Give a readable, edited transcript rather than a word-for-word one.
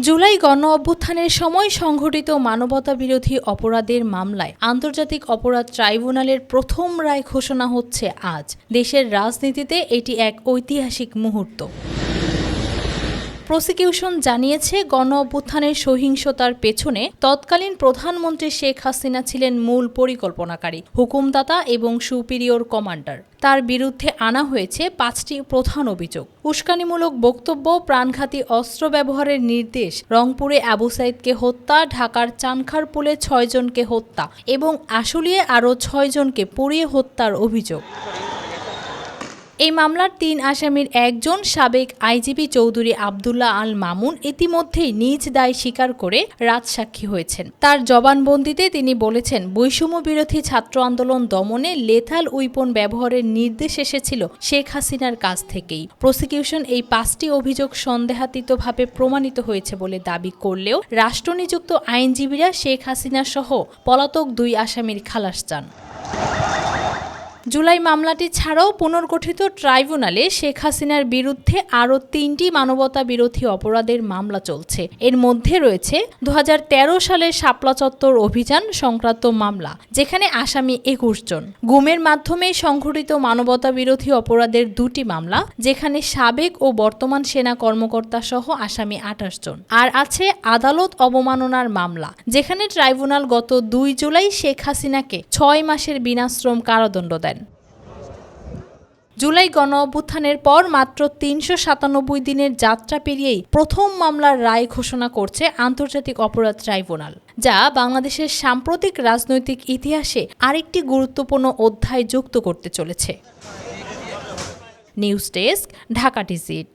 জুলাই গণ অভ্যুত্থানের সময় সংঘটিত মানবতাবিরোধী অপরাধের মামলায় আন্তর্জাতিক অপরাধ ট্রাইব্যুনালের প্রথম রায় ঘোষণা হচ্ছে আজ। দেশের রাজনীতিতে এটি এক ঐতিহাসিক মুহূর্ত। প্রসিকিউশন জানিয়েছে, গণ অভ্যুত্থানের সহিংসতার পেছনে তৎকালীন প্রধানমন্ত্রী শেখ হাসিনা ছিলেন মূল পরিকল্পনাকারী, হুকুমদাতা এবং সুপিরিয়র কমান্ডার। তার বিরুদ্ধে আনা হয়েছে 5টি প্রধান অভিযোগ: উস্কানিমূলক বক্তব্য, প্রাণঘাতী অস্ত্র ব্যবহারের নির্দেশ, রংপুরে আবু সাইদকে হত্যা, ঢাকার চানখারপুলে 6 জনকে হত্যা এবং আশুলিয়ায় আরও 6 জনকে পুড়িয়ে হত্যার অভিযোগ। এই মামলার 3 আসামির একজন সাবেক আইজিপি চৌধুরী আবদুল্লাহ আল মামুন ইতিমধ্যেই নিজ দায় স্বীকার করে রাজসাক্ষী হয়েছেন। তার জবানবন্দিতে তিনি বলেছেন, বৈষম্য বিরোধী ছাত্র আন্দোলন দমনে লেথাল উইপন ব্যবহারের নির্দেশ এসেছিল শেখ হাসিনার কাছ থেকেই। প্রসিকিউশন এই 5টি অভিযোগ সন্দেহাতীতভাবে প্রমাণিত হয়েছে বলে দাবি করলেও রাষ্ট্রনিযুক্ত আইনজীবীরা শেখ হাসিনা সহ পলাতক 2 আসামির খালাস চান। জুলাই মামলাটি ছাড়াও পুনর্গঠিত ট্রাইব্যুনালে শেখ হাসিনার বিরুদ্ধে আরও 3টি মানবতা বিরোধী অপরাধের মামলা চলছে। এর মধ্যে রয়েছে 2013 সালের শাপলা চত্বর অভিযান সংক্রান্ত মামলা, যেখানে আসামি 21 জন, গুমের মাধ্যমে সংঘটিত মানবতা বিরোধী অপরাধের 2টি মামলা, যেখানে সাবেক ও বর্তমান সেনা কর্মকর্তা সহ আসামি 28 জন, আর আছে আদালত অবমাননার মামলা, যেখানে ট্রাইব্যুনাল গত 2 জুলাই শেখ হাসিনাকে 6 মাসের বিনাশ্রম কারাদণ্ড দেন। জুলাই গণ অভ্যুত্থানের পর মাত্র 397 দিনের যাত্রা পেরিয়েই প্রথম মামলার রায় ঘোষণা করছে আন্তর্জাতিক অপরাধ ট্রাইব্যুনাল, যা বাংলাদেশের সাম্প্রতিক রাজনৈতিক ইতিহাসে আরেকটি গুরুত্বপূর্ণ অধ্যায় যুক্ত করতে চলেছে। News desk, Dhaka digit.